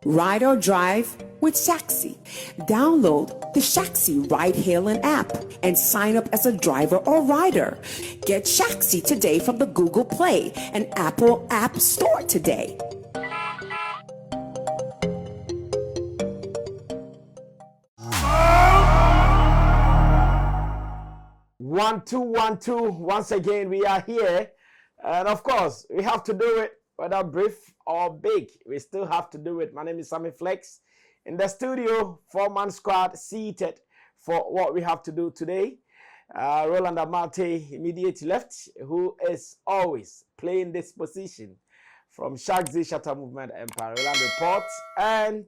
Ride or drive with Shaxi. Download the Shaxi ride-hailing app and sign up as a driver or rider. Get Shaxi today from the Google Play and Apple App Store today. 1 2 1 2. Once again, we are here, and of course, we have to do it whether brief or big. We still have to do it. My name is Sammy Flex in the studio, 4-man squad seated for what we have to do today. Roland Amate immediately left, who is always playing this position from Shagzi Shatter Movement Empire, Roland Reports, and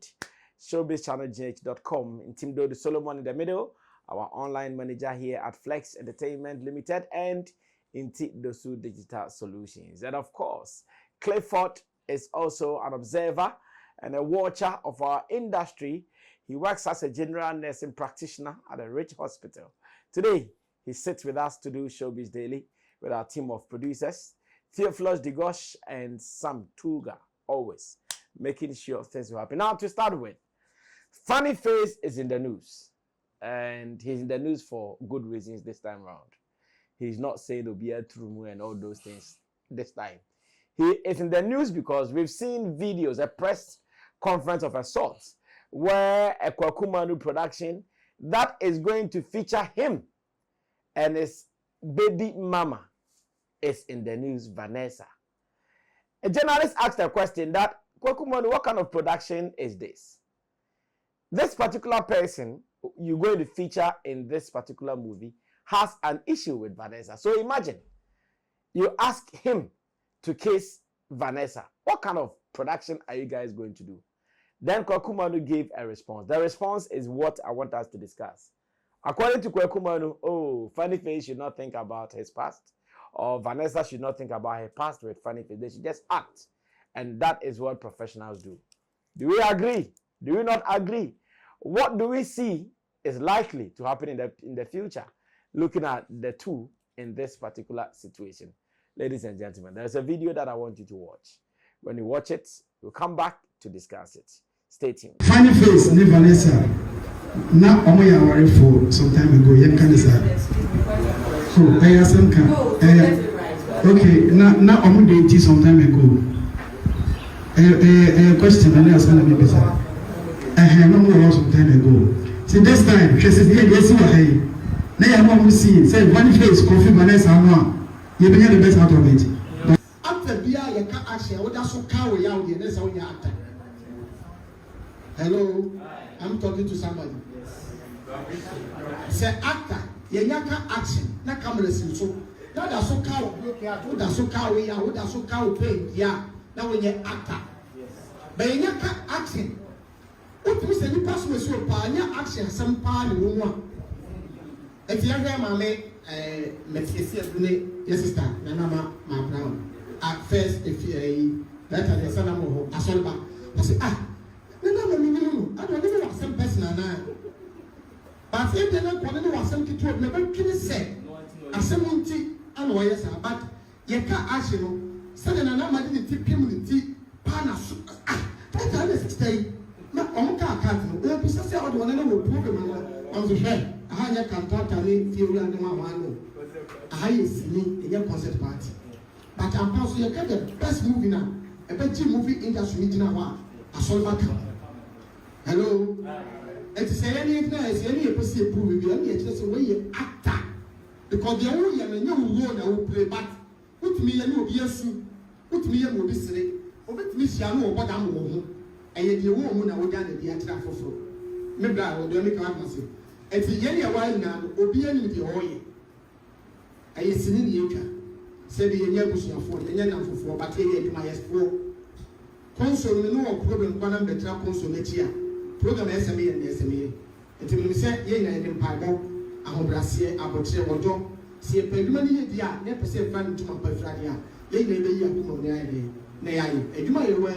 showbizchannelgh.com. In Team Dodo Solomon in the middle, our online manager here at Flex Entertainment Limited, and in Dosu Digital Solutions. And of course, Clifford is also an observer and a watcher of our industry. He works as a general nursing practitioner at a rich hospital. Today, he sits with us to do Showbiz Daily with our team of producers, Theophilus Digosh and Sam Tuga, always making sure things will happen. Now, to start with, Funny Face is in the news. And he's in the news for good reasons this time around. He's not saying Obia Trumu and all those things this time. He is in the news because we've seen videos, a press conference of a sort, where a Kwaku Manu production that is going to feature him and his baby mama is in the news, Vannesa. A journalist asked a question that, Kwaku Manu, what kind of production is this? This particular person you're going to feature in this particular movie has an issue with Vanessa. So imagine you ask him to kiss Vanessa. What kind of production are you guys going to do? Then Kwaku Manu gave a response. The response is what I want us to discuss. According to Kwaku Manu, Funny Face should not think about his past, or Vanessa should not think about her past with Funny Face. They should just act. And that is what professionals do. Do we agree? Do we not agree? What do we see is likely to happen in the future, looking at the two in this particular situation? Ladies and gentlemen, there's a video that I want you to watch. When you watch it, we'll come back to discuss it. Stay tuned. Funny Face, ne Vanessa. Now, I'm going for some time ago. You can say, "Oh, I have some kind." Okay, now I'm going to some time ago. Question, and I ask me better. I have no more some time ago. See this time, she says, "Yeah, yes, you are here." Now you want to see, say, Funny Face, coffee, Vanessa, you bring the best out of it. After beer, you can't actually, what does so cow out the next one you actor? Hello, I'm talking to somebody. Say, actor, you can't action, not cameras in so. Now that's so cow, what does so cow, what does so cow pay? Yeah, now when you actor. But you can't action. What we say, you pass me so pioneer action, some part in one. If you have my yes, sister, Nana, my brown. At first, if you let her son of a solver, I say, Nana, I don't even want some person. But if they're not going to want something to never can say, as some tea, and lawyers are, but you can't ask you, suddenly another didn't tip him with tea, pana, that stay. Na onka akati no we say all the one no problem on the head ahanya cantata ni theory and one ahaya sini in concert party but I'm also you get the best movie now a better movie industry meeting now asolva come hello it say any na is any person prove we any say we actor because the whole year na role na we play but with me na obi asu with me na obi sire obi me sia no oboda mo ho eye de wo mu na wo da de atra foforo me bra wo do me ka ma se enti ye ne wa na obi ani de hoye eye sini ne yeka se de ye nya busuafo ye nya namfofo ba te ye aduma yes fo console no wo problem kwa na betra console na chia program SME ye SME enti me se ye nya de mpago ahobrase abotre wodo se pe aduma ne ye dia ne pese fa ntuma pa frade a ye nya be yi akuma ne aye na ya ye aduma ye wa.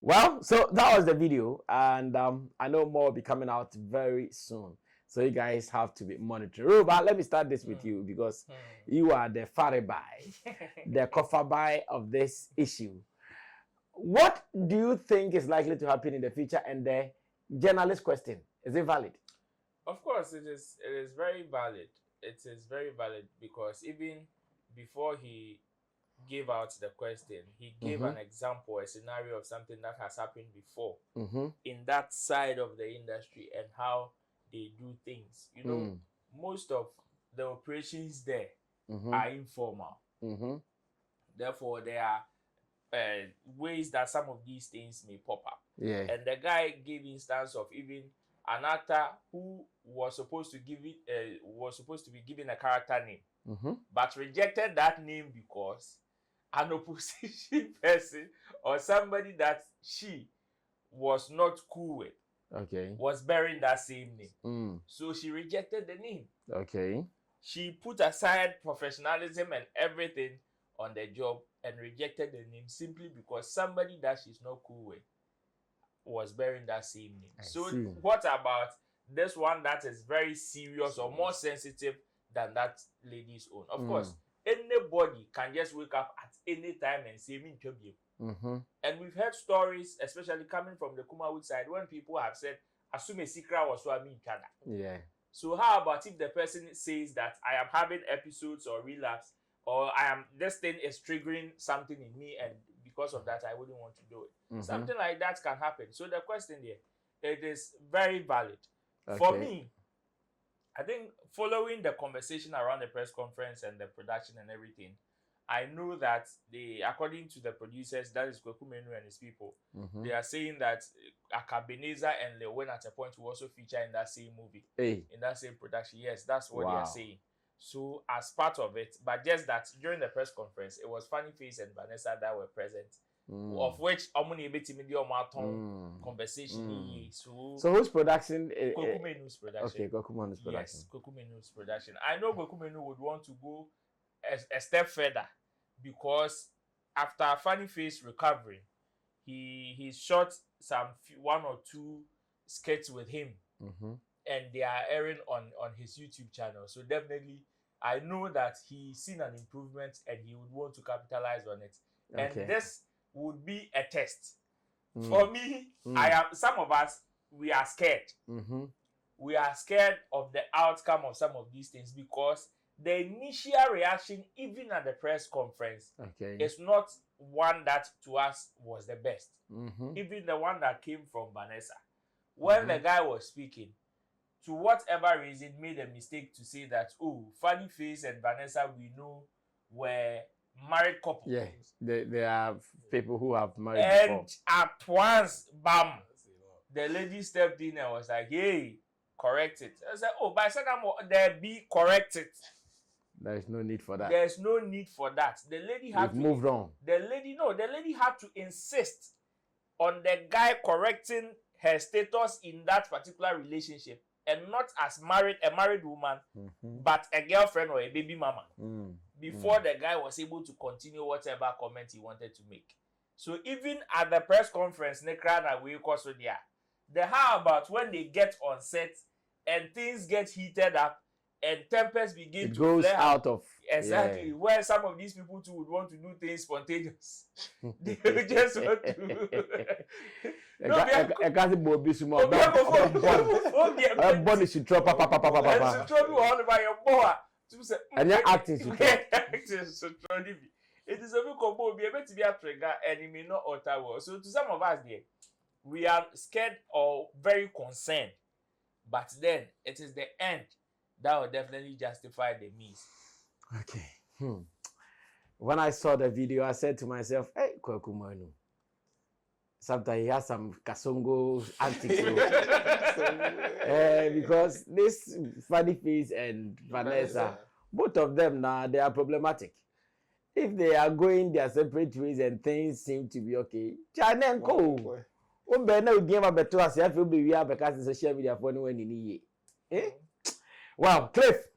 Well, so that was the video, and I know more will be coming out very soon. So you guys have to be monitoring. But let me start this with you because you are the faribai, the kofabai of this issue. what do you think is likely to happen in the future? And the journalist question, is it valid? Of course, it is. It is very valid. It is very valid because even before he gave out the question, he gave an example, a scenario of something that has happened before in that side of the industry and how they do things. You know, most of the operations there are informal. Therefore, there are ways that some of these things may pop up. Yeah. And the guy gave instance of even an actor who was supposed to give it was supposed to be given a character name, but rejected that name because an opposition person or somebody that she was not cool with was bearing that same name. So she rejected the name. She put aside professionalism and everything on the job and rejected the name simply because somebody that she's not cool with was bearing that same name. What about this one that is very serious or more sensitive than that lady's own? Of course, anybody can just wake up at any time and say me and we've heard stories, especially coming from the Kumawood side, when people have said assume a secret was so I mean so how about if the person says that I am having episodes or relapse, or this thing is triggering something in me, and because of that I wouldn't want to do it. Something like that can happen. So the question here, it is very valid. For me, I think following the conversation around the press conference and the production and everything, I know that according to the producers, that is Kwaku and his people, they are saying that Vannesa and Lewin at a point will also feature in that same movie, in that same production. Yes, that's what they are saying. So as part of it, but just that during the press conference, it was Funny Face and Vanessa that were present, of which conversation. So whose production? Kwaku Menu's production. Okay, Kwaku Menu's production. Yes, Kwaku Menu's production. I know Kwaku Menu would want to go a step further because after Funny Face recovery, he shot one or two skits with him, and they are airing on his YouTube channel. So definitely, I know that he's seen an improvement and he would want to capitalize on it. And this would be a test. For me, some of us, we are scared. We are scared of the outcome of some of these things because the initial reaction, even at the press conference, is not one that to us was the best. Even the one that came from Vanessa. When the guy was speaking, to whatever reason, made a mistake to say that, oh, Funny Face and Vanessa, we know, were married couples. Yeah, they are people who have married and before. At once, bam, the lady stepped in and was like, hey, correct it. I said, oh, but I said, there be correct it. There is no need for that. There's no need for that. The lady had moved on. The lady had to insist on the guy correcting her status in that particular relationship, and not as a married woman, but a girlfriend or a baby mama, before the guy was able to continue whatever comment he wanted to make. So even at the press conference, the how about when they get on set and things get heated up and tempers begin to goes flare out of exactly where some of these people too would want to do things spontaneous. They just want to. And you're acting. It is a bit combo, be able to be a trigger, and it may not alter well. So to some of us there, we are scared or very concerned. But then it is the end that will definitely justify the means. Okay. When I saw the video, I said to myself, hey, Kwaku Manu. Sometimes he has some Kasongo antics. Because this Funny Face and Vanessa, both of them now, they are problematic. If they are going their separate ways and things seem to be okay, China go. Wow, Cliff,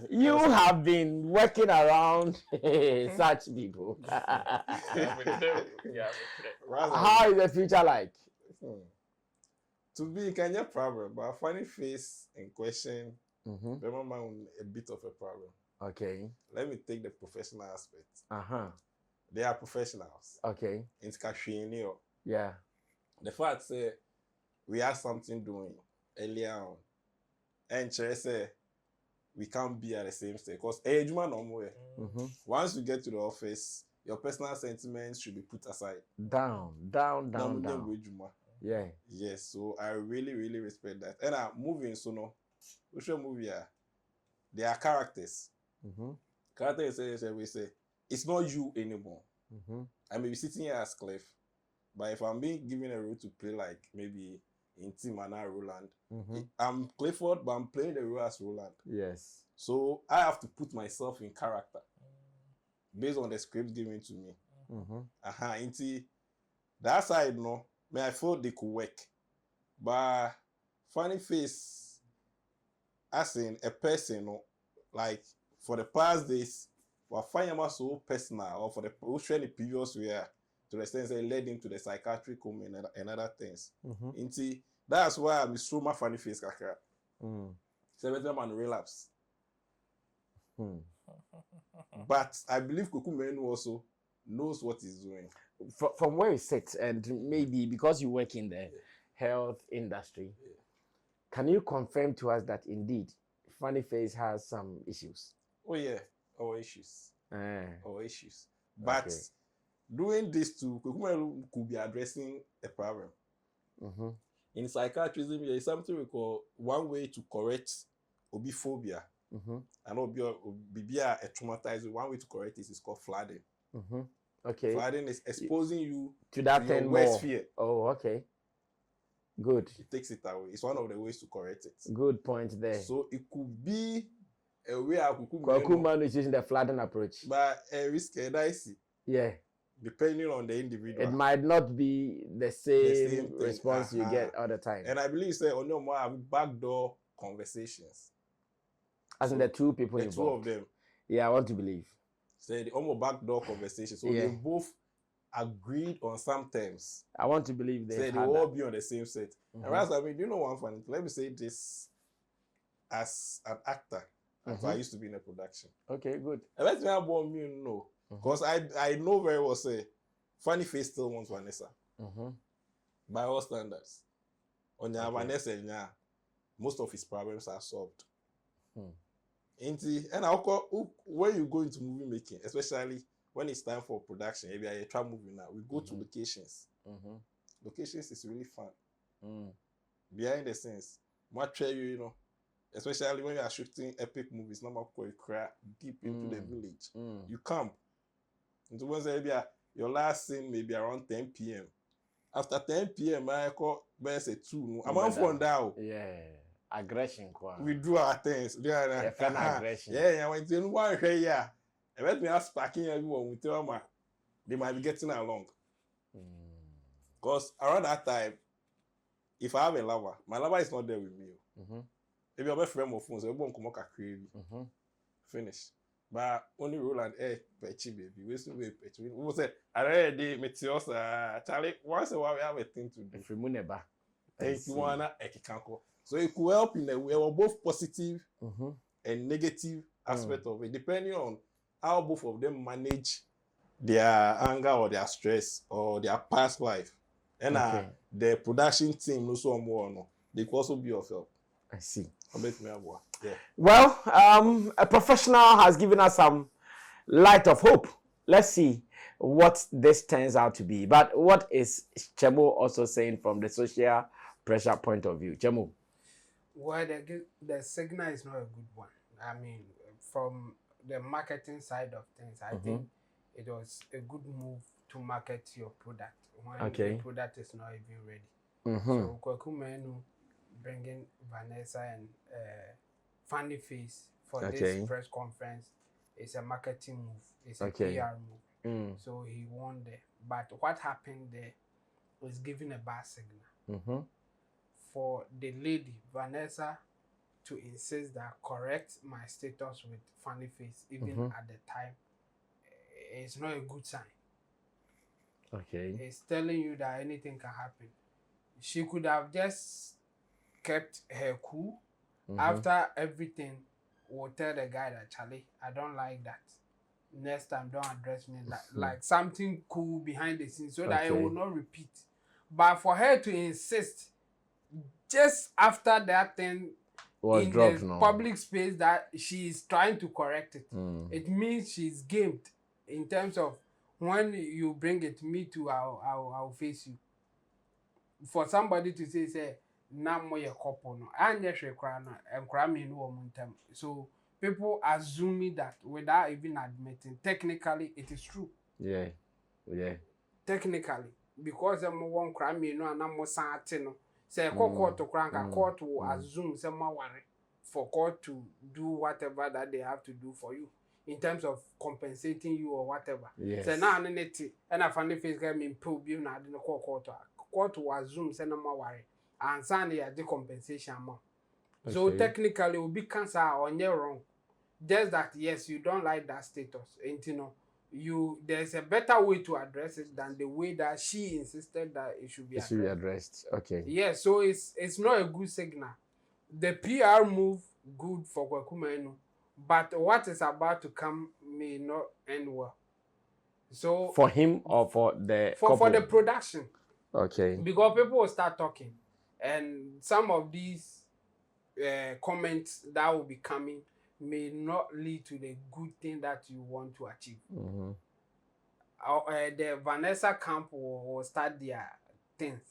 you have been working around such people. How is the future like? To be kind of problem, but Funny Face in question, remember a bit of a problem. Okay. Let me take the professional aspect. they are professionals. Okay. It's Quarshie. Yeah. The fact say we have something doing earlier on, and say we can't be at the same stage because once you get to the office, your personal sentiments should be put aside. Down. Yeah. Yes, so I really, really respect that. And moving, so no, which movie are they are characters. Characters we say it's not you anymore. I may be sitting here as Cliff, but if I'm being given a role to play, like maybe in Team and Roland, I'm Clifford, but I'm playing the role as Roland. Yes. So I have to put myself in character based on the script given to me. Into that side, no, I thought they could work, but funny face, as in a person, no, like for the past days, we find him so personal, or for the previous year, to the extent that it led him to the psychiatric home and other things. Into that's why I'm so my funny face, kaka. 7 man relapse. But I believe Manu also knows what he's doing. From where you sit, and maybe because you work in the health industry, can you confirm to us that indeed Funny Face has some issues? Oh yeah, our issues. Our issues. But doing this too, Manu could be addressing a problem. In psychiatrism, there is something we call one way to correct obiphobia. And obibia a traumatized. One way to correct this is called flooding. Okay. Flooding is exposing you to that your thing worst more. fear. Oh, okay. Good. It takes it away. It's one of the ways to correct it. Good point there. So it could be a way Kwaku Manu is using the flooding approach. But a risk and I see. Yeah. Depending on the individual. It might not be the same response you get all the time. And I believe say on no more backdoor conversations. As in the two people involved. The two of them. Yeah, I want to believe. Say the almost backdoor conversation. So they both agreed on some terms. I want to believe they will all be on the same set. And rather, I mean, do you know one funny? Let me say this as an actor. I used to be in a production. Okay, good. And let me have one me know. Because I know very well say Funny Face still wants Vanessa. By all standards. On your Vanessa, most of his problems are solved. And I'll call when you go into movie making, especially when it's time for production, maybe I try movie now, we go to locations. Locations is really fun. Behind the scenes, much you know, especially when you are shooting epic movies, not more deep into the village. You camp. And so maybe your last scene maybe around 10 p.m. After 10 p.m., I call say 2. I'm on phone down. Yeah. Aggression. We do our things. Aggression. Yeah, I went in one way. Yeah. And let me ask packing everyone with them. They might be getting along. Because around that time, if I have a lover, my lover is not there with me. Maybe I'm a friend of phones, everyone come up crazy. Finish. But only Roland, petchy baby. We still wait petchy. We say, I already meteors, Charlie. Once a while we have a thing to do. If we muneba, you wanna ekikanko. So it could help in a way. We're both positive and negative aspect of it, depending on how both of them manage their anger or their stress or their past life. And the production team also more. They could also be of help. I see. Yeah. Well, a professional has given us some light of hope. Let's see what this turns out to be. But what is Chemo also saying from the social pressure point of view? Chemo? Well, the signal is not a good one. I mean, from the marketing side of things, I think it was a good move to market your product when the product is not even ready. So, Kwaku Manu bringing Vanessa and Funny Face for this press conference is a marketing move. It's a PR move. So he won there. But what happened there was giving a bad signal. For the lady, Vanessa, to insist that correct my status with Funny Face, even at the time, it's not a good sign. It's telling you that anything can happen. She could have just kept her cool. After everything, will tell the guy that, Charlie, I don't like that. next time don't address me like something cool behind the scenes so that it will not repeat. But for her to insist just after that thing Was in dropped the now. public space that she is trying to correct it, it means she's gamed in terms of when you bring it me too, I'll face you. For somebody to say na mo ye couple no anya hwe kra no enkra me no omuntem, so people assuming that without even admitting technically it is true. Yeah. Technically, because them one crime me no na mo san ate no say court to crank court will assume say ma worry for court to do whatever that they have to do for you in terms of compensating you or whatever. Yes. Say na neti and a funny face get me pull you na the court will assume say no ma worry and send the compensation amount. So technically will be cancer on your wrong. Just that yes, you don't like that status, and you know there's a better way to address it than the way that she insisted that it should be addressed. Okay. Yes, so it's not a good signal. The PR move good for Kwaku, but what is about to come may not end well. So for him or for the for the production. Okay. Because people will start talking, and some of these comments that will be coming may not lead to the good thing that you want to achieve. The Vanessa camp will start their things,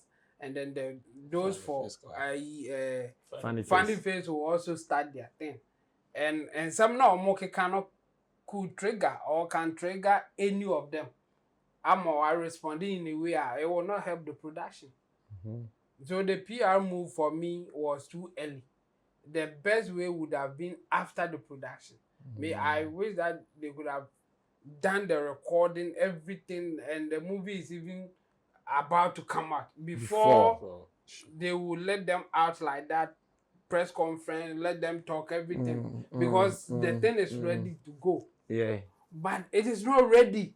and then those for Funny Face will also start their thing, and some now Moke cannot could trigger or can trigger any of them. I responding in a way it will not help the production. So the PR move for me was too early. The best way would have been after the production. I wish that they could have done the recording, everything, and the movie is even about to come out before they will let them out like that. Press conference, let them talk everything because the thing is ready to go. Yeah, but it is not ready.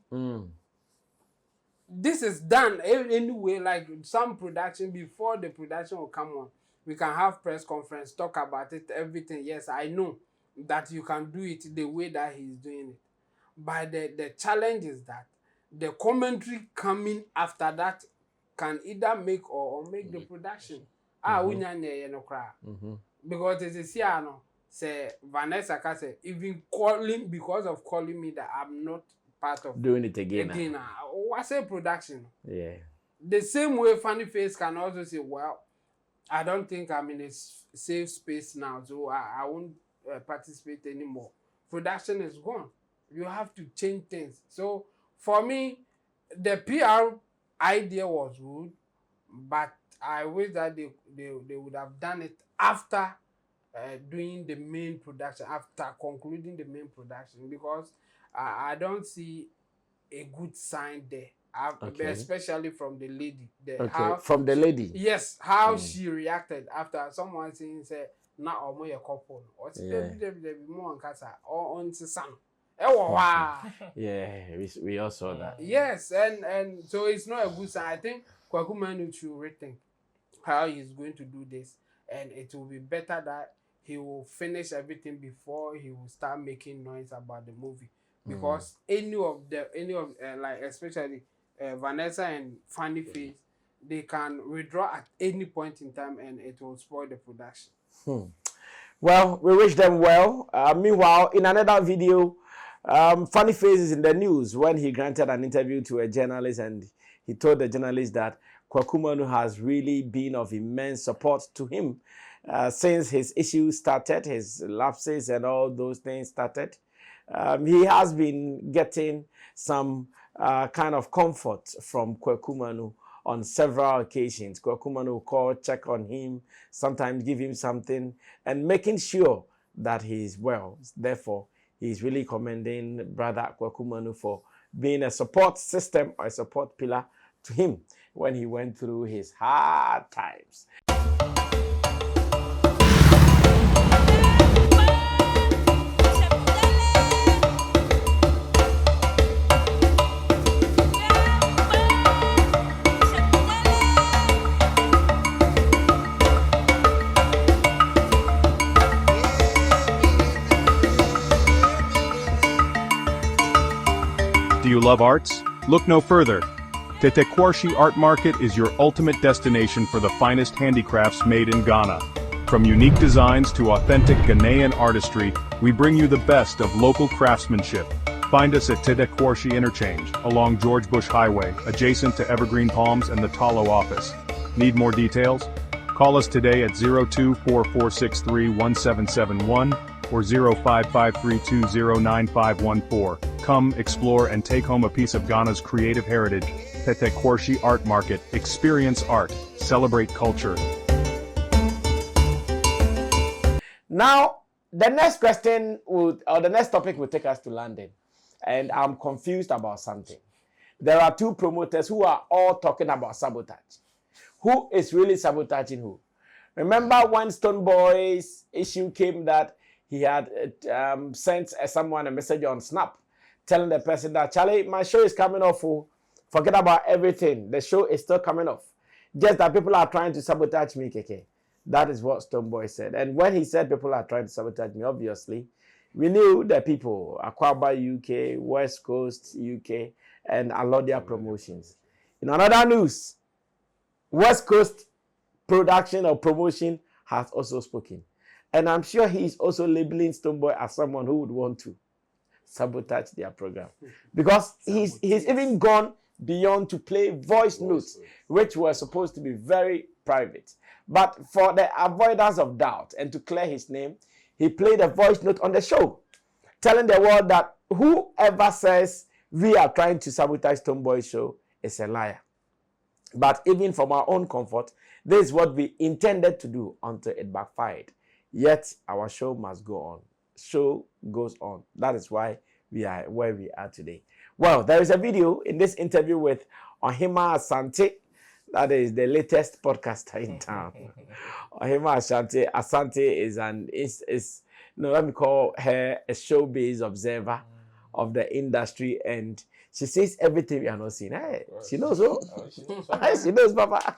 This is done anyway. Like some production, before the production will come on, we can have press conference, talk about it, everything. Yes, I know that you can do it the way that he's doing it. But the challenge is that the commentary coming after that can either make or make the production. Because it is here no. Say Vanessa can say even calling because of calling me that I'm not part of doing it again. What's a production? Yeah. The same way Funny Face can also say, well, I don't think I'm in a safe space now, so I won't participate anymore. Production is gone. You have to change things. So for me, the PR idea was good, but I wish that they would have done it after doing the main production, after concluding the main production, because I don't see a good sign there. Especially from the lady. From the lady? Yes, how she reacted after someone saying, say, na omo ye couple. Or more on casa or on son. Yeah, we all saw that. Yes, and so it's not a good sign. I think Kwaku Manu should rethink how he's going to do this, and it will be better that he will finish everything before he will start making noise about the movie. Because any of like especially Vanessa and Funny Face, they can withdraw at any point in time and it will spoil the production. Well, we wish them well. Meanwhile, in another video, Funny Face is in the news when he granted an interview to a journalist, and he told the journalist that Kwaku Manu has really been of immense support to him since his issues started, his lapses and all those things started. He has been getting some kind of comfort from Kwaku Manu on several occasions. Kwaku Manu will call, check on him, sometimes give him something, and making sure that he is well. Therefore, he's really commending Brother Kwaku Manu for being a support system or a support pillar to him when he went through his hard times. you love arts? Look no further. Tetteh Quarshie Art Market is your ultimate destination for the finest handicrafts made in Ghana. From unique designs to authentic Ghanaian artistry, we bring you the best of local craftsmanship. Find us at Tetteh Quarshie Interchange, along George Bush Highway, adjacent to Evergreen Palms and the Talo office. Need more details? Call us today at 0244631771 or 0553209514. Come, explore and take home a piece of Ghana's creative heritage. Tetteh Quarshie Art Market. Experience art. Celebrate culture. Now, the next question the next topic will take us to London. And I'm confused about something. There are two promoters who are all talking about sabotage. Who is really sabotaging who? Remember when Stonebwoy's issue came that he had sent someone a message on Snap telling the person that, Charlie, my show is coming off. Forget about everything. The show is still coming off. Just that people are trying to sabotage me, KK. That is what Stonebwoy said. And when he said people are trying to sabotage me, obviously, we knew the people, Aquaba UK, West Coast UK, and Alordia Promotions. In another news, West Coast Production or Promotion has also spoken. And I'm sure he's also labeling Stonebwoy as someone who would want to sabotage their program. Because he's even gone beyond to play voice notes, which were supposed to be very private. But for the avoidance of doubt and to clear his name, he played a voice note on the show, telling the world that whoever says we are trying to sabotage Stonebwoy's show is a liar. But even from our own comfort, this is what we intended to do until it backfired. Yet our show must go on. Show goes on. That is why we are where we are today. Well, there is a video in this interview with Ohima Asante. That is the latest podcaster in town. Ohima Asante is let me call her a showbiz observer of the industry, and she says everything we are not seeing. Hey, she knows who? She knows, Papa.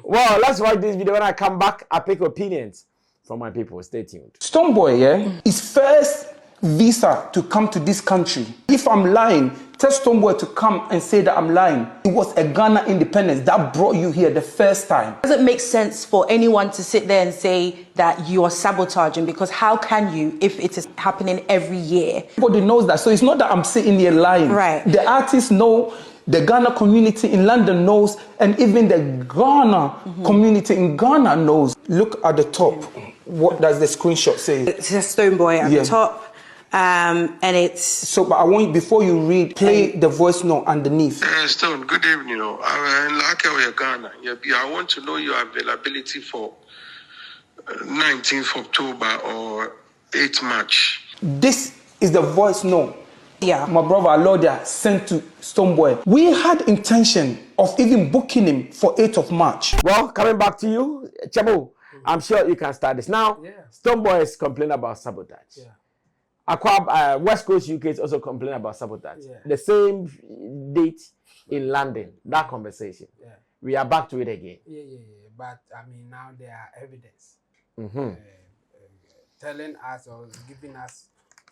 Well, let's watch this video. When I come back, I pick opinions from my people. Stay tuned. Stonebwoy, his first visa to come to this country. If I'm lying, tell Stonebwoy to come and say that I'm lying. It was a Ghana independence that brought you here the first time. It doesn't make sense for anyone to sit there and say that you are sabotaging, because how can you if it is happening every year? Everybody knows that, so it's not that I'm sitting here lying. Right. The artists know, the Ghana community in London knows, and even the Ghana community in Ghana knows. Look at the top. What does the screenshot say? It says Stonebwoy at the top. And it's... So, but I want you, before you read, play the voice note underneath. Stone, good evening. I'm like Ghana. I want to know your availability for 19th October or 8th March. This is the voice note. Yeah. My brother Alordia sent to Stonebwoy. We had intention of even booking him for 8th of March. Well, coming back to you, Chabo, I'm sure you can start this. Now, Stonebwoy is complaining about sabotage. West Coast UK is also complaining about sabotage. The same date in London, that conversation. We are back to it again. But I mean, now there are evidence telling us or giving us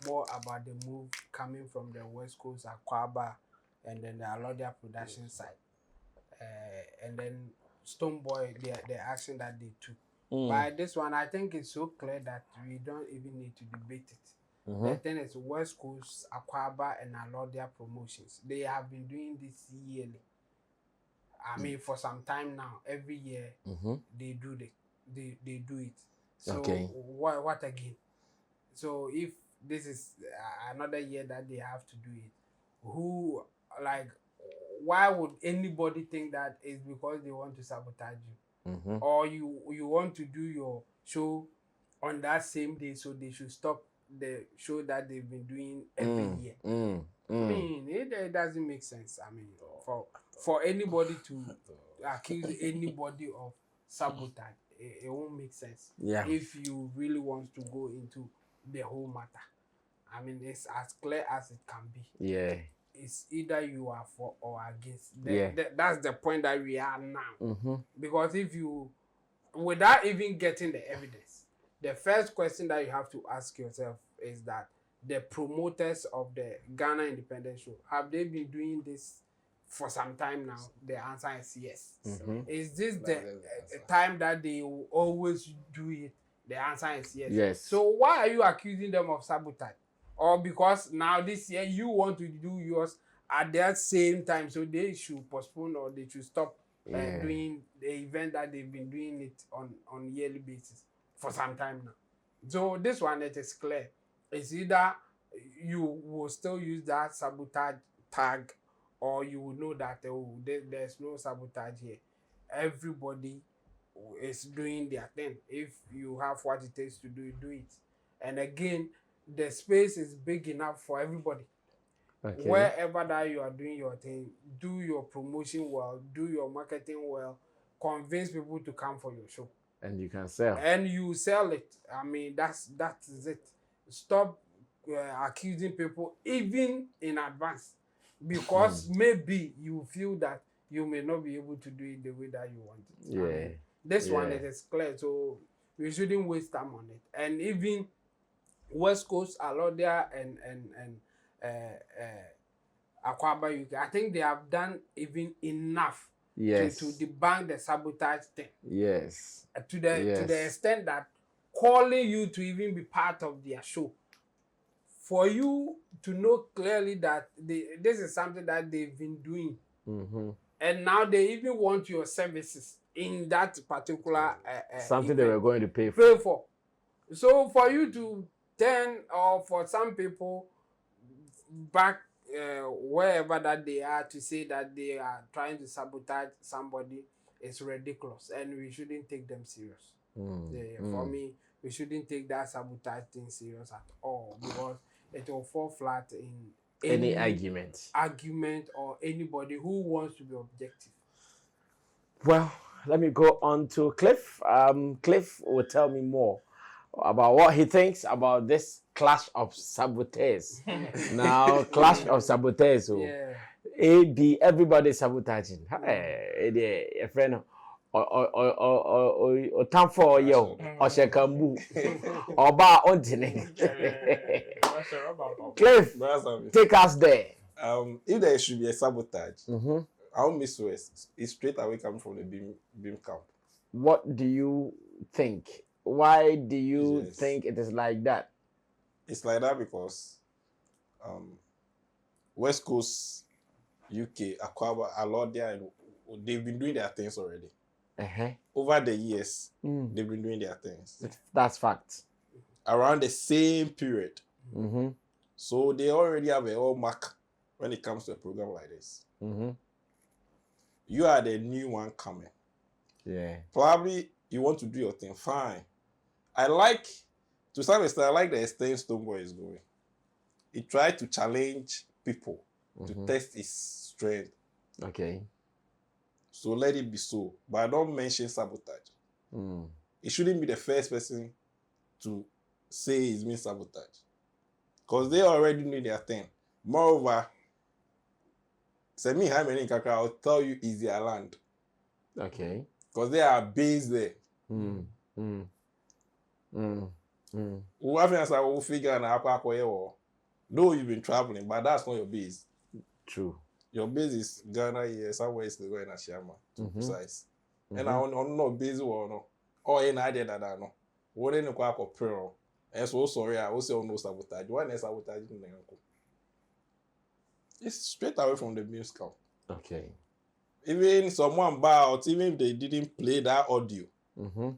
more about the move coming from the West Coast, Aquaba, and then the Alordia production side. And then Stonebwoy, the action that they took. By this one, I think it's so clear that we don't even need to debate it. The thing is, West Coast, Aquaba, and Alordia promotions, they have been doing this yearly. I mean, for some time now, every year they do it. So what again? So if this is another year that they have to do it, why would anybody think that it's because they want to sabotage you? Or you want to do your show on that same day, so they should stop the show that they've been doing every year. I mean, it doesn't make sense. I mean, for anybody to accuse anybody of sabotage, it won't make sense. If you really want to go into the whole matter. I mean, it's as clear as it can be. It's either you are for or against. That's the point that we are now. Because if you, without even getting the evidence, the first question that you have to ask yourself is that, the promoters of the Ghana Independence Show, have they been doing this for some time now? The answer is yes. Is this the time that they will always do it? The answer is yes. Yes. So why are you accusing them of sabotage? Or because now this year you want to do yours at that same time, so they should postpone or they should stop doing the event that they've been doing it on yearly basis for some time now. So this one, it is clear. It's either you will still use that sabotage tag, or you will know that there's no sabotage here. Everybody is doing their thing. If you have what it takes to do it. And again, the space is big enough for everybody. Okay. Wherever that you are doing your thing, do your promotion well, do your marketing well, convince people to come for your show. And you can sell. And you sell it. I mean, that's it. Stop accusing people even in advance, because maybe you feel that you may not be able to do it the way that you want it. Yeah. I mean, this one, it is clear, so we shouldn't waste time on it. And even West Coast, Alordia, and Akwaba UK, I think they have done even enough to debunk the sabotage thing. Yes. To the extent that calling you to even be part of their show, for you to know clearly that this is something that they've been doing. And now they even want your services in that particular something event. they were going to pay for. So for you to turn, or for some people back wherever that they are, to say that they are trying to sabotage somebody, is ridiculous, and we shouldn't take them serious. For me, we shouldn't take that sabotage thing serious at all, because it will fall flat in any argument or anybody who wants to be objective. Well, let me go on to Cliff. Cliff will tell me more about what he thinks about this clash of saboteurs. Now, clash of saboteurs. So, A, B, everybody sabotaging. Hey, a friend. Or time for you, or Shekambu, or Ba Ontine. Cliff, take us there. If there should be a sabotage, I'll miss West. It's straight away coming from the beam camp. What do you think? Why do you think it is like that? It's like that because West Coast, UK, Akwaba, Alordia, they've been doing their things already. Over the years, they've been doing their things. That's fact. Around the same period. So they already have a whole mark when it comes to a program like this. You are the new one coming. Yeah. Probably you want to do your thing. Fine. To some extent, I like the extent Stonebwoy is going. He tried to challenge people to test his strength. Okay. So let it be so. But I don't mention sabotage. He shouldn't be the first person to say he's been sabotage. Because they already knew their thing. Moreover, Sammy Hameni Kakra, I'll tell you, is their land. Okay. Because they are based there. We'll figure out though you've been traveling, but that's not your base. True. Your base is Ghana here, somewhere is going to Shama, to be precise. And I don't know base or no. Or any idea that I know. What in the Kwaku Pearl? And so sorry, I also no sabotage. Why is sabotage in the uncle? It's straight away from the beam camp. Okay. Even someone about, even if they didn't play that audio,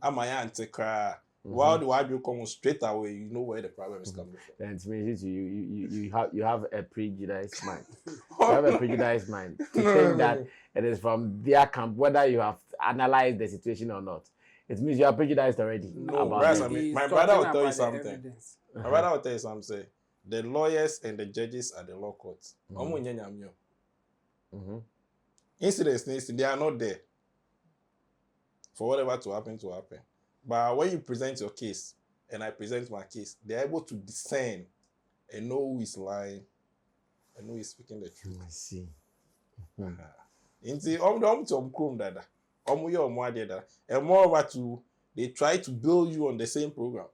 I'm my auntie cry. While the audio comes straight away, you know where the problem is coming from. And it means you have a prejudiced mind. You have a prejudiced mind to think that it is from their camp, whether you have analyzed the situation or not. It means you are prejudiced already. No, my brother will tell you something. My brother will tell you something. The lawyers and the judges at the law courts. Incidents, they are not there for whatever to happen. But when you present your case, and I present my case, they're able to discern and know who is lying and who is speaking the truth. I see. And moreover, they try to build you on the same program.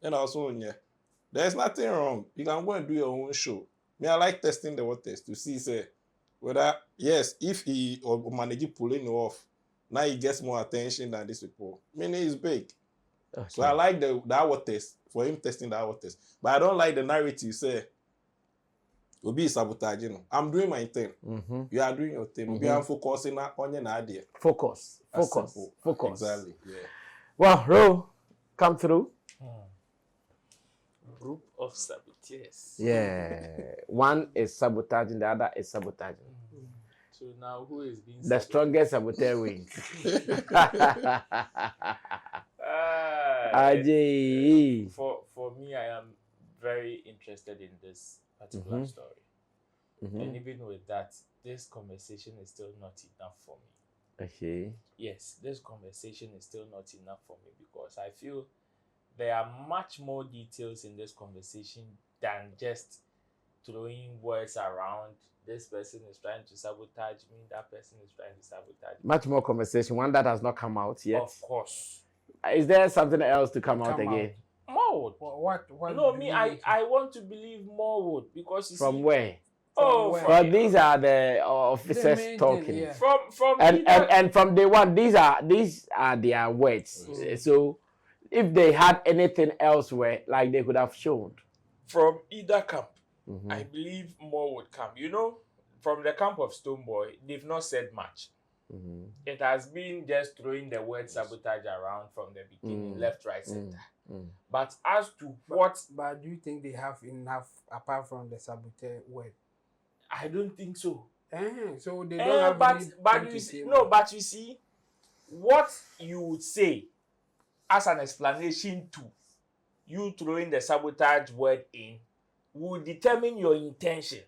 And also, the There's nothing wrong. You can go and do your own show. Me, I like testing the waters to see, say, whether, yes, if he or manage pulling you off, now he gets more attention than these people. Meaning he's big. Okay. So I like that waters, for him testing that waters. But I don't like the narrative, say, will be sabotaging. I'm doing my thing. You are doing your thing. We are focusing on your idea. Focus. Focus. Exactly. Yeah. Well, Ro, come through. Group of saboteurs. Yeah. One is sabotaging, the other is sabotaging. So now who is being The strongest saboteur wins. Ajay. For me, I am very interested in this particular story. And even with that, this conversation is still not enough for me. Okay. Yes, this conversation is still not enough for me because I feel there are much more details in this conversation than just throwing words around. This person is trying to sabotage me, that person is trying to sabotage me. Much more conversation, one that has not come out yet. Of course. Is there something else to come out again? More would. What No, me, I want to believe more would because you From see, where? From Well, these are the officers talking. yeah. From And from day one, these are their words. So if they had anything elsewhere, like they could have shown. from either camp, I believe more would come. You know, from the camp of Stonebwoy, they've not said much. It has been just throwing the word sabotage around from the beginning, left, right, center. But as to what, But do you think they have enough apart from the saboteur word? I don't think so. So they don't have But you see, no, but you see, what you would say as an explanation to you throwing the sabotage word in will determine your intention.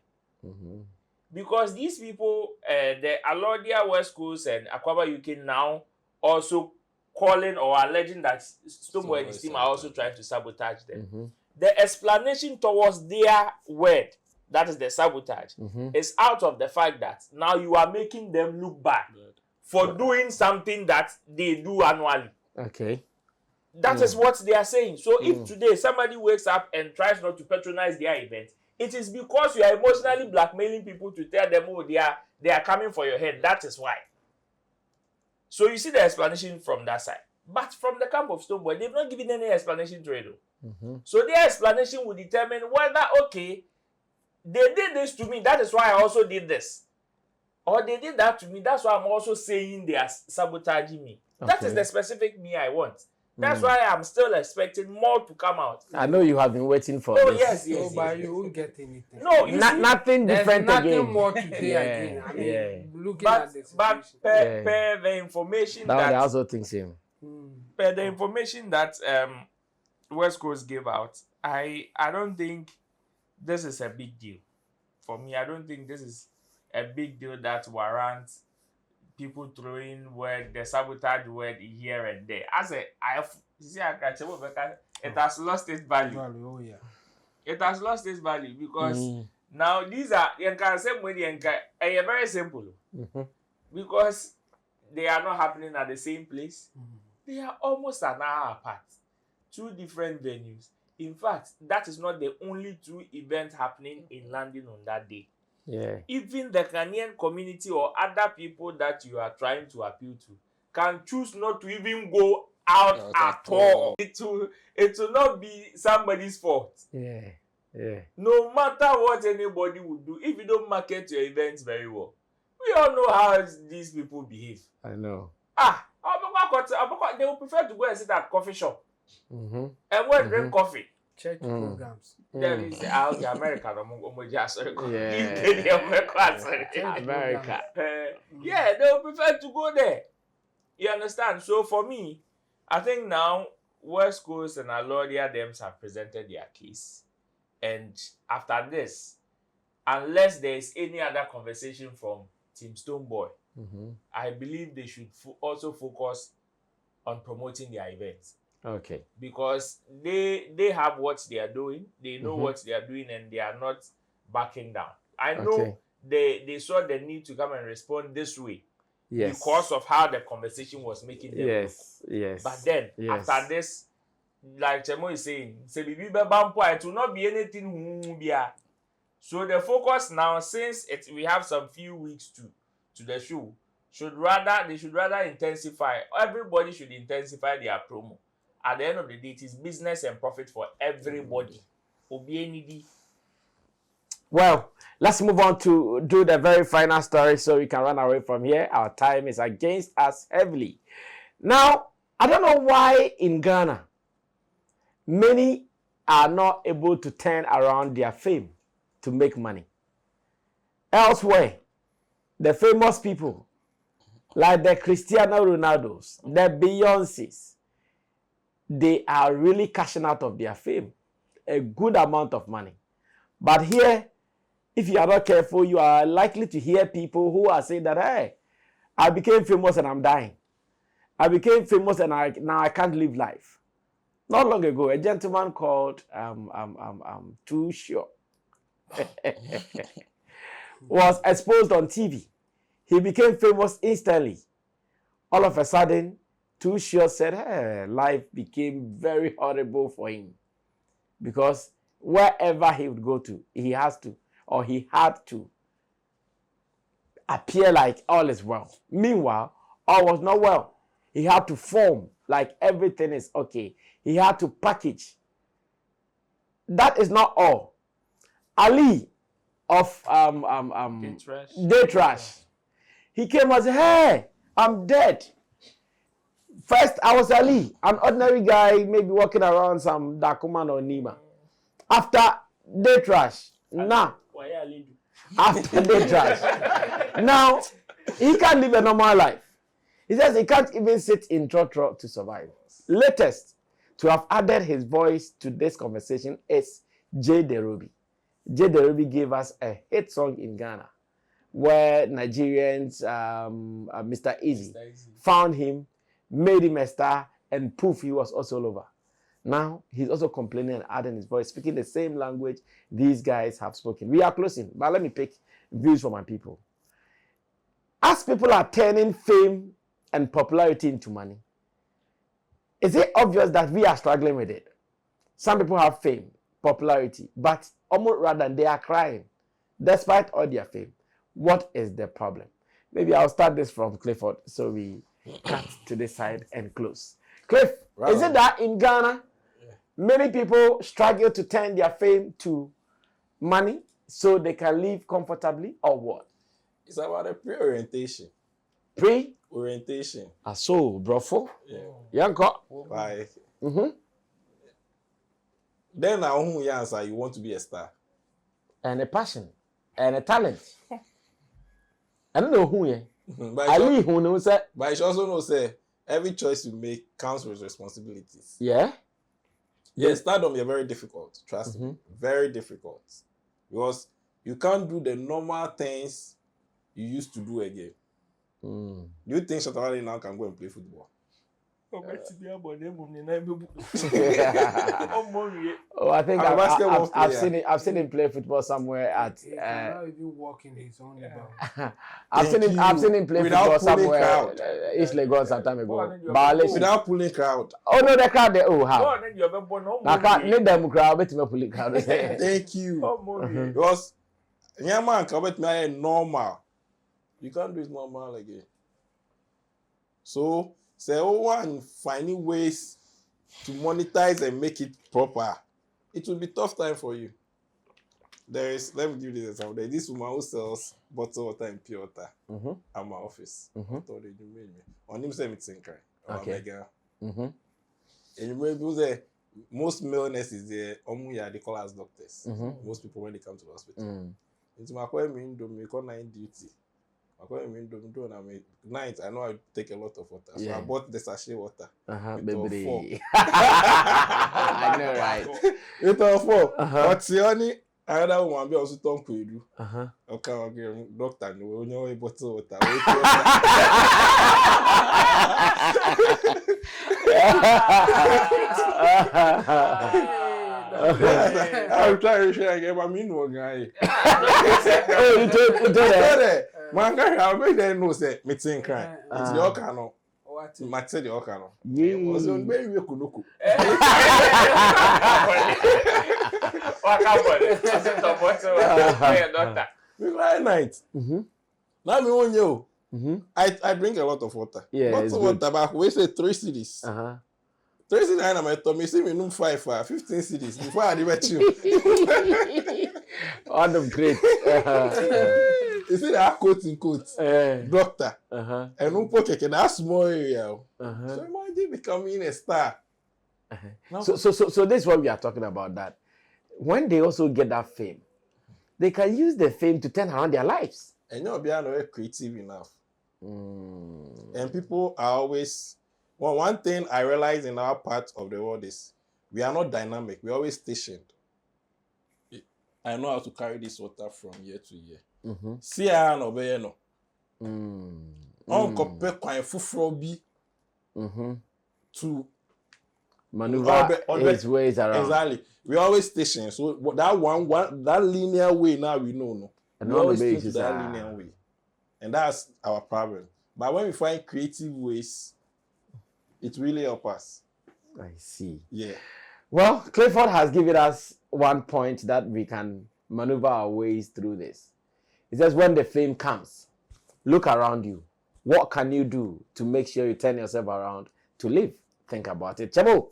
Because these people, the Alordia, West Coast, and Akwaba UK now also calling or alleging that Stonebwoy and his team are also trying to sabotage them. The explanation towards their word, that is the sabotage, is out of the fact that now you are making them look bad for doing something that they do annually. Okay. That is what they are saying. So if today somebody wakes up and tries not to patronize their event, it is because you are emotionally blackmailing people to tell them, oh, they are coming for your head. That is why. So you see the explanation from that side. But from the camp of Stonebwoy, they've not given any explanation to it. So their explanation will determine whether, okay, they did this to me, that is why I also did this. Or they did that to me, that's why I'm also saying they are sabotaging me. That is the specific me I want. That's why I'm still expecting more to come out. I know you have been waiting for this. Yes, but you won't get anything. No, you see, nothing different nothing again. more today again. I mean, looking at the but situation. per the information That that I also think same. per the information that West Coast gave out, I don't think this is a big deal. For me, I don't think this is a big deal that warrants people throwing the sabotage word here and there. It has lost its value. Oh yeah. It has lost its value because now these are very simple. Because they are not happening at the same place. They are almost an hour apart. Two different venues. In fact, that is not the only two events happening in London on that day. Yeah. Even the Ghanaian community or other people that you are trying to appeal to can choose not to even go out at all. It will not be somebody's fault. Yeah. Yeah. No matter what anybody would do, if you don't market your events very well. We all know how these people behave. I know. They will prefer to go and sit at coffee shop and go and drink coffee. Church programs. There is the America. America. Yeah, they will prefer to go there. You understand? So for me, I think now West Coast and Alordia Dems have presented their case. And after this, unless there is any other conversation from Team Stonebwoy, I believe they should also focus on promoting their events. Okay. Because they have what they are doing, they know what they are doing, and they are not backing down. I know they saw the need to come and respond this way. Yes. Because of how the conversation was making them look. Yes. But then, after this, like Chemo is saying, say bibi bampo, it will not be anything bia. So the focus now, since we have some few weeks to the show, they should rather intensify. Everybody should intensify their promo. At the end of the day, it is business and profit for everybody. Well, let's move on to do the very final story so we can run away from here. Our time is against us heavily. Now, I don't know why in Ghana, many are not able to turn around their fame to make money. Elsewhere, the famous people, like the Cristiano Ronaldos, the Beyoncés, they are really cashing out of their fame, a good amount of money. But here, if you are not careful, you are likely to hear people who are saying that, hey, I became famous and I'm dying. I became famous and now I can't live life. Not long ago, a gentleman called Too Sure was exposed on TV. He became famous instantly. All of a sudden, Too Sure said, hey, life became very horrible for him. Because wherever he would go to, he had to appear like all is well. Meanwhile, all was not well. He had to form like everything is okay. He had to package. That is not all. Ali of Day Trash. He came and said, hey, I'm dead. First, I was Ali, an ordinary guy, maybe walking around some Dakuman or Nima. After Day Trash, now, after Day Trash, now, he can't live a normal life. He says he can't even sit in trotro to survive. Latest to have added his voice to this conversation is Derobie. Derobie gave us a hit song in Ghana where Nigerians, Mr. Easy, found him, made him a star, and poof, he was also all over. Now, he's also complaining and adding his voice, speaking the same language these guys have spoken. We are closing, but let me pick views from my people. As people are turning fame and popularity into money, is it obvious that we are struggling with it? Some people have fame, popularity, but almost rather they are crying despite all their fame. What is the problem? Maybe I'll start this from Clifford so we cut to this side and close. Cliff, is it that in Ghana, many people struggle to turn their fame to money so they can live comfortably, or what? It's about a pre-orientation. Pre-orientation. So, brofo. Yeah. Yanko. Like, then now you answer, you want to be a star. And a passion. And a talent. I don't know who you but you also know, say, every choice you make counts with responsibilities. Yeah? Yeah, stardom is very difficult. Trust me. Very difficult. Because you can't do the normal things you used to do again. Do you think Shatawale now can go and play football? Oh, I think I've seen him play football somewhere at. He cannot even walk in his own ball. I've seen him play football somewhere East Lagos some time ago. Without pulling crowd. Oh no, the crowd there. Oh how? I can't need them crowd. Bet me pulling crowd. Thank you. Because Nyama can bet me normal. You can't do it normal again. So. So one finding ways to monetize and make it proper, it will be tough time for you. Let me give you this example. There's this woman who sells bottled water and pure water at my office. On him say it's in cry. Okay. And you remember say most maleness is there. They call us doctors. Most people when they come to the hospital. It's my me call 9 duty. Night, I know I take a lot of water. So I bought the sachet water. Baby. I know, right? It was 4. But the only another one be also talk with you. Okay, doctor, no, you know bottle water. I'm trying to share again, but me no guy. Oh, you told that. Man, I make them know say meeting crying. It's your cano. what? Matse the okano. Yeah. Was on very kunuku. What happened? I said, doctor. We cry night. Now me on you. I drink a lot of water. Yeah, Not it's so good. water, but we say 3 cities. 3 cities I my tummy see me no 5 15 cities before I met you. All of great. You see that quote in quotes. Doctor. And no pocket in that small area. So imagine becoming a star. So this is what we are talking about, that when they also get that fame, they can use the fame to turn around their lives. And you're not creative enough. And people are always, well, one thing I realize in our part of the world is we are not dynamic. We're always stationed. I know how to carry this water from year to year. See, I know, but no. Uncle Pekwan Fufrobi to maneuver his ways around. Exactly. We always stationed. So that linear way now we know. No. And We always basis, stick to that linear way. And that's our problem. But when we find creative ways, it really helps us. I see. Yeah. Well, Clifford has given us one point that we can maneuver our ways through this. It says when the fame comes, look around you. What can you do to make sure you turn yourself around to live? Think about it. Chabo,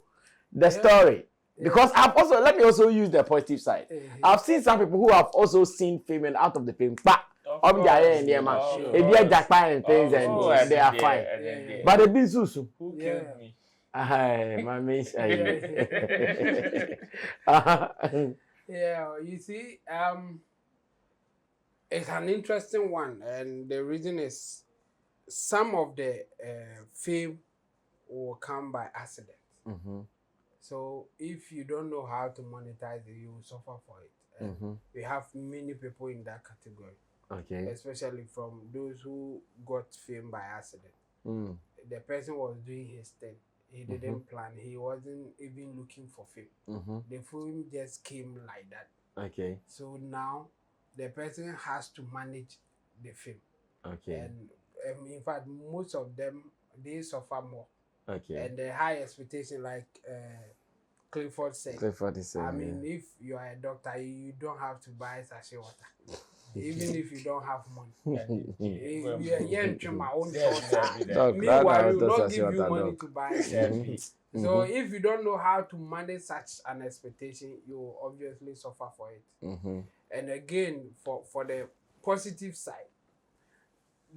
the story. Because let me also use the positive side. I've seen some people who have also seen fame and out of the fame, and things, and they are fine. But the business, Who killed me? My miss. Yeah, you see, it's an interesting one, and the reason is some of the fame will come by accident. So if you don't know how to monetize it, you will suffer for it. And we have many people in that category. Okay. Especially from those who got fame by accident. The person was doing his thing. He didn't plan. He wasn't even looking for fame. The fame just came like that. Okay. So now the person has to manage the fame. Okay. And in fact, most of them, they suffer more. Okay. And the high expectation, like Clifford said. I mean, if you are a doctor, you don't have to buy sachet water. Even if you don't have money. Meanwhile, you will not give you money to buy something. So if you don't know how to manage such an expectation, you will obviously suffer for it. And again, for the positive side,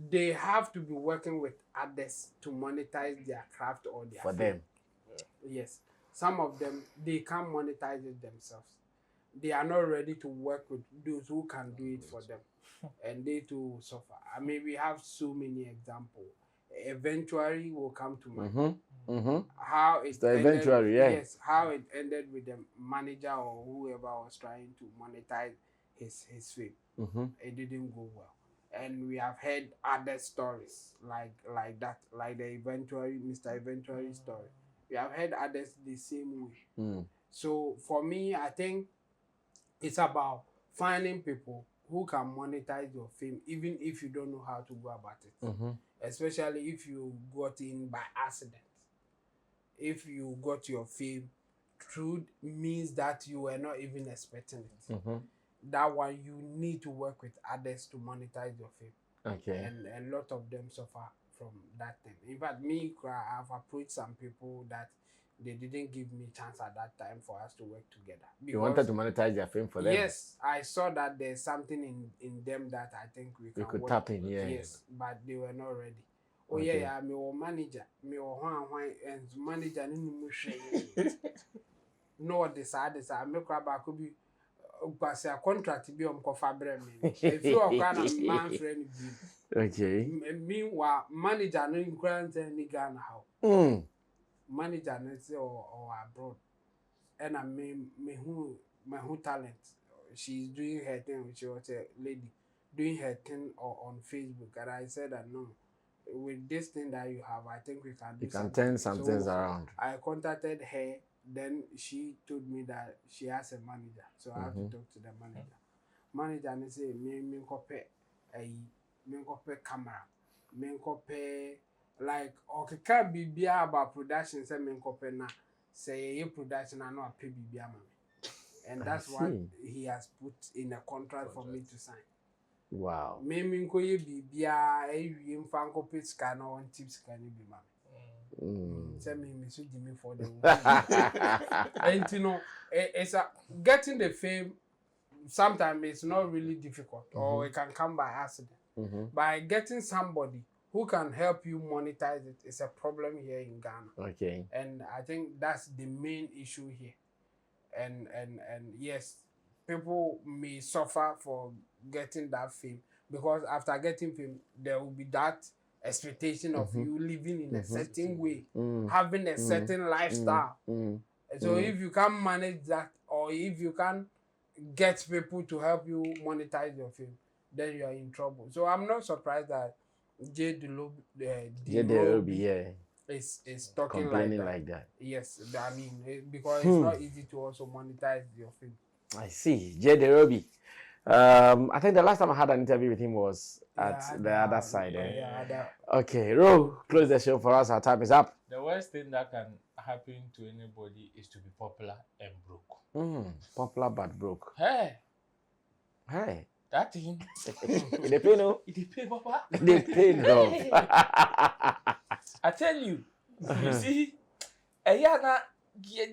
they have to be working with others to monetize their craft or their for field. them. Yes. Some of them, they can't monetize it themselves. They are not ready to work with those who can do it for them. And they too suffer. I mean, we have so many examples. Eventually will come to mind. How it ended, yes, how it ended with the manager or whoever was trying to monetize his fame. It didn't go well. And we have heard other stories like that, like the Mr. Eventuary story. We have heard others the same way. So for me, I think it's about finding people who can monetize your fame, even if you don't know how to go about it. Especially if you got in by accident. If you got your fame through means that you were not even expecting it. That one, you need to work with others to monetize your fame. Okay. And a lot of them suffer from that thing. In fact, I've approached some people that they didn't give me chance at that time for us to work together. You wanted to monetize their fame for them? Yes, I saw that there's something in them that I think we could tap in, yeah. Yes, but they were not ready. Oh Okay. yeah, me or manager, me or and manager no decide me crab could be because a contract be on cofabre me. If you are kind of man friend be. Okay. Meanwhile, manager no in grant any Ghana how. Manager no say or abroad. And I mean who talent. She's doing her thing. She was a lady doing her thing on Facebook, and I said that no. With this thing that you have, I think we can do. You can turn some things around. I contacted her. Then she told me that she has a manager, so I have to talk to the manager. Manager and say me copy camera, me copy like okay can be about production say me nkope na say ye production and no pay be ama me. And that's what he has put in a contract for me to sign. Wow. Me nko ye bibia ewie mfa nkope sika na on tips kan be ma me. Say me so Jimmy for the and you know it's getting the fame sometimes it's not really difficult or it can come by accident. By getting somebody who can help you monetize it is a problem here in Ghana. Okay. And I think that's the main issue here. And yes, people may suffer for getting that fame because after getting fame, there will be that expectation of you living in a certain way, having a certain lifestyle. So if you can't manage that, or if you can't get people to help you monetize your fame, then you are in trouble. So I'm not surprised that Derobie is talking complaining like that. Yes, I mean because it's not easy to also monetize your fame. I see. Derobie. I think the last time I had an interview with him was at the other side. Okay, Ro, close the show for us. Our time is up. The worst thing that can happen to anybody is to be popular and broke. Popular but broke. Hey. That thing. They pay no. They pay, Papa. They pay no. I tell you, you see,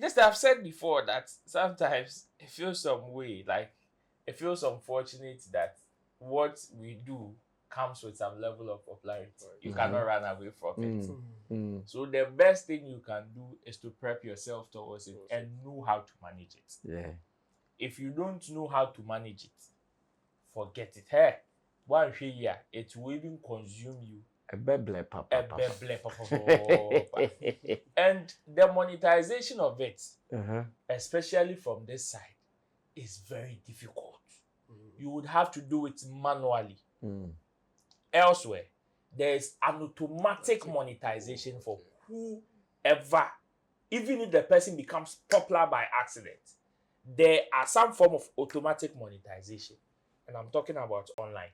just I've said before that sometimes it feels some way, like it feels unfortunate that what we do comes with some level of popularity. You cannot run away from it. So the best thing you can do is to prep yourself towards it and know how to manage it. Yeah. If you don't know how to manage it, forget it. Hey, one year it will even consume you. A beble papa. And the monetization of it, especially from this side, is very difficult. You would have to do it manually. Elsewhere, there is an automatic monetization for whoever, even if the person becomes popular by accident. There are some form of automatic monetization. And I'm talking about online.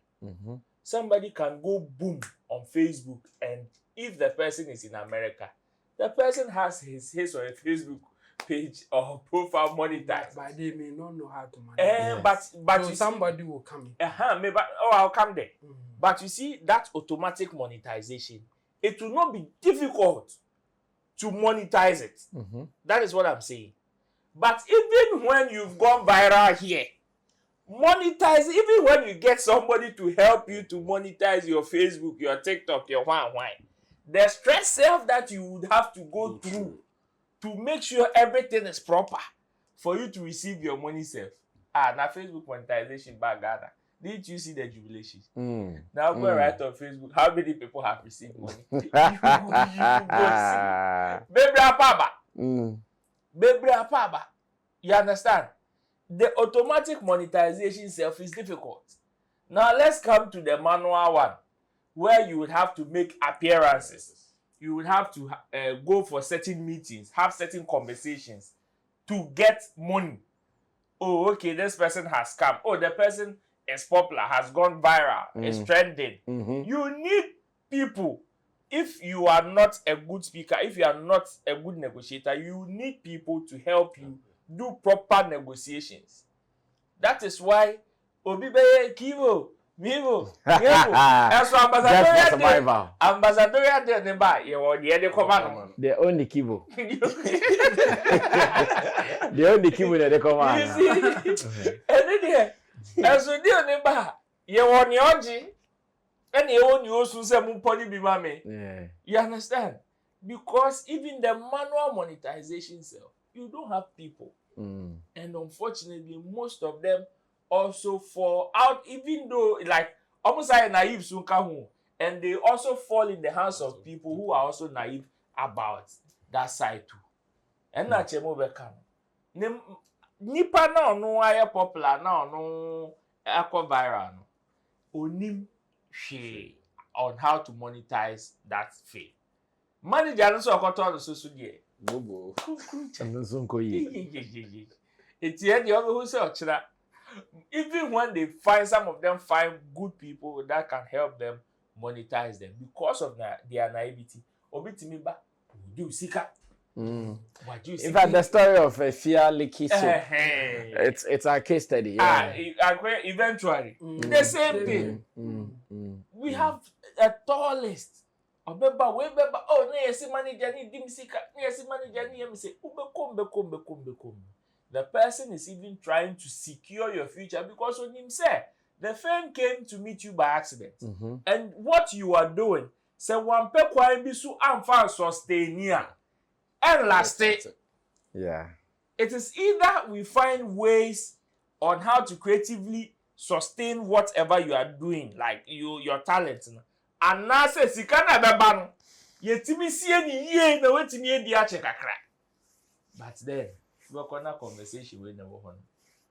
Somebody can go boom on Facebook, and if the person is in America, the person has his or her Facebook page or profile monetized. But they may not know how to manage. But so somebody will come in. Maybe I'll come there. But you see that automatic monetization, it will not be difficult to monetize it. That is what I'm saying. But even when you've gone viral here, monetize, even when you get somebody to help you to monetize your Facebook, your TikTok, your wine, the stress self that you would have to go through to make sure everything is proper for you to receive your money self. Now Facebook monetization back Ghana. Didn't you see the jubilation? Now go right on Facebook. How many people have received money? you go see. Baby Apaba. You understand? The automatic monetization self is difficult. Now let's come to the manual one, where you would have to make appearances. You would have to go for certain meetings, have certain conversations to get money. Oh, okay, this person has come. Oh, the person is popular, has gone viral, is trending. You need people. If you are not a good speaker, if you are not a good negotiator, you need people to help you do proper negotiations. That is why Obibeye Kivo, Vivo, and so ambassadorial de Neba, you are the command. The only Kivo. The only Kivo that they command. You see, and so dear Neba, you are Nyoji, and you own your Susan Pony Bimame. You understand? Because even the manual monetization self, you don't have people. And unfortunately, most of them also fall out, even though, like, almost like naive sunkahu, and they also fall in the hands of people who are also naive about that side too. And na chemo beka no. Nipa na no aye popular na no akọ viral no. Onim hwe on how to monetize that fame. Manager no so okoto no so die. Bobo. Even when they find, some of them find good people that can help them monetize them because of their naivety. Obitimi ba do sika. In fact, the story of a fear leaky soup. It's a case study. Yeah. Eventually, the same thing. We have a tall list. Oh, no, yes, manager need dim sika. Yes, manager need say, bekom. The person is even trying to secure your future because when him say the fame came to meet you by accident, and what you are doing, say one pe kwai bi so amfa sustain here. And lastly, Yeah. it is either we find ways on how to creatively sustain whatever you are doing, like your talent, and now say sikana beba no yetimi sie ni ye na wetimi e di ache kakra. But then we are gonna conversation with them.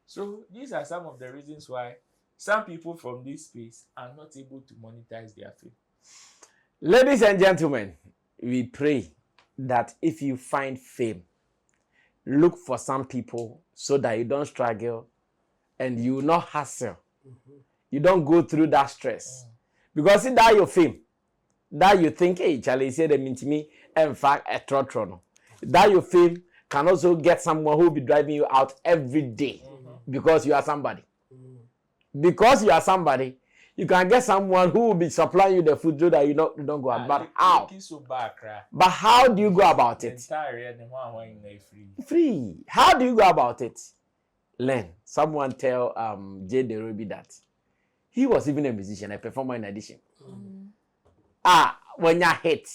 So these are some of the reasons why some people from this space are not able to monetize their fame. Ladies and gentlemen, we pray that if you find fame, look for some people so that you don't struggle and you will not hustle. You don't go through that stress. Because in that your fame, that you think, hey, Charlie said them into me, in fact, a trotron. That your fame can also get someone who will be driving you out every day because you are somebody. Because you are somebody, you can get someone who will be supplying you the food so that you don't go out. But how? But how do you go about it? Free. How do you go about it? Learn. Someone tell Derobie that he was even a musician, a performer in addition. When you hit,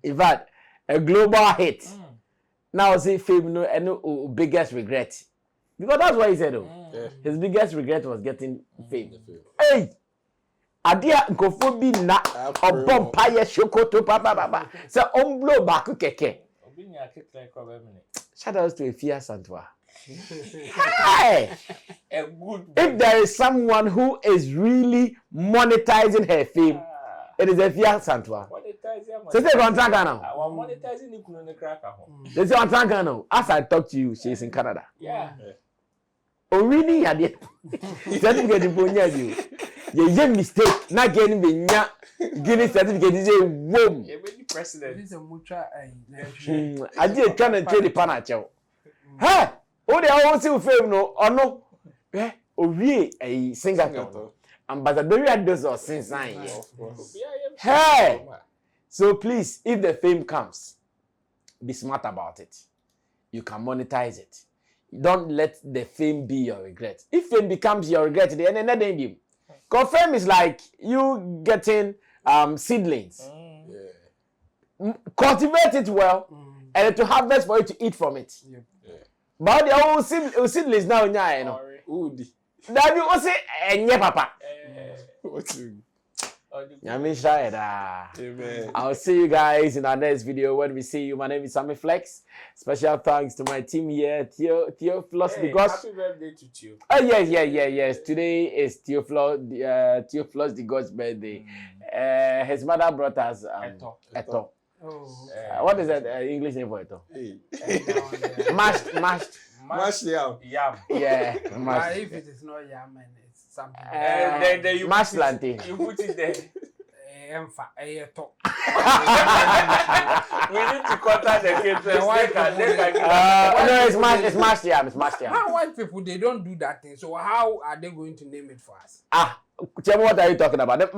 in fact, a global hit. Now see fame no biggest regret. Because that's what he said though. His biggest regret was getting fame. Hey! Adia nkofo bi na obom paye shokoto papa say blow back keke. Shout out to Efia Santwa. Hey! If there is someone who is really monetizing her fame, it is Efia Santwa. So say contract now. Monetizing ni kuno ne crack ho. They say contract now. As I talk to you, she is in Canada. Yeah. Oh really? Ade. Certificate iponya you. You mistake. Na getting be nya. Guinness certificate is a wom. You be president. This is a mucha I did try to trade the panacho. Hey! Oh, they all see fame no or no. Eh? Oh, we a singer. Ambassador had those or since 9 years. Of course. Hey! So please, if the fame comes, be smart about it. You can monetize it. Don't let the fame be your regret. If fame becomes your regret, then another name. Because fame is like you getting seedlings. Cultivate it well, and to harvest for you to eat from it. But the old seedlings now, you know. That you also say, papa. Amen. I'll see you guys in our next video. When we see you, my name is Sammy Flex. Special thanks to my team here, Theophilus because happy birthday to Theo. Oh yes. Today is Theophilus the God's birthday. His mother brought us Eto. What is that English name for Eto? Mashed yam. Yam. Yeah, mashed. if it is not yam and it's something. Then you mashed plantain. You put it there. We need to contact the kids. No, it's mashed yam. It's mashed yam. How white people they don't do that thing? So how are they going to name it for us? Tell me what are you talking about? In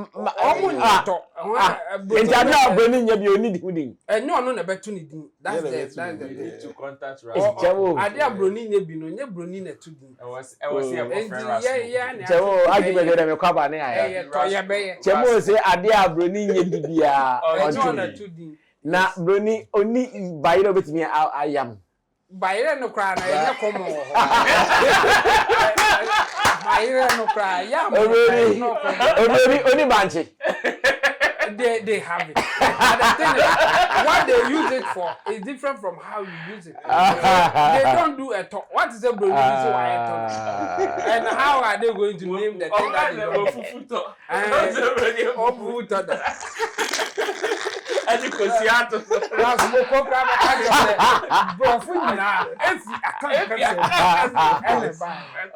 Jamaica, Benin, you need hooding. No, never to need. That's the thing. To contact It's Jamo. I did Bruni, no Bruni, to do. I was here. Jamo, I give a them cover. Jamo say, Adia Bruni, Bibia. Na Bruni only by the with me. I am. By no cry, I come no cry, yeah. Only Banshee. They have it. And the thing is, what they use it for is different from how you use it. They don't do a talk. What is a brony? And how are they going to name the thing that they don't do? Any Cosiato. Now, smoke up, bro,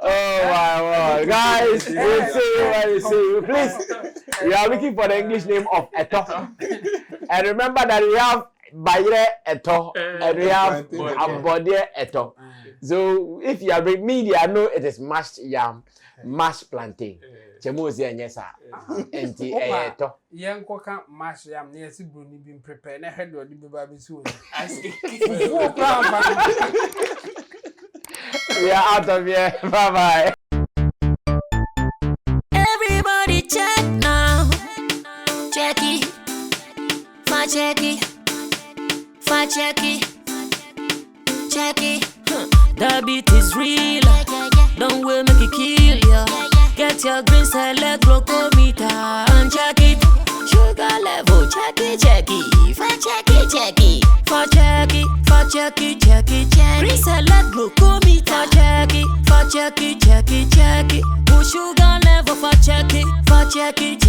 Oh my word, guys, we'll see. Please, we are looking for the English name of Eto. And remember that we have Bayre Eto and we have Alordia Eto. So if you are with media, know it is mashed yam, mashed plantain. Chemuzi and yes, anti Eto. Young coca mash yam near Sibuni being prepared. I heard what the baby soon. We are out of here. Bye bye. Everybody check now. Check it. Fa check it. Fa check it. Check it. The beat is real. Don't wait, make it kill ya. Get your green select glucometer and check it. Sugar level, check it. Fa check it. Fa check it. Fa check it. Green select glucometer. Fa check it. Put sugar level, fa check it. Fa check it.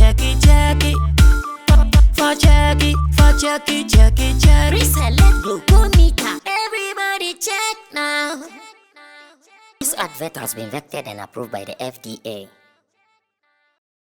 Reselect glucometer. Everybody check now. This advert has been vetted and approved by the FDA.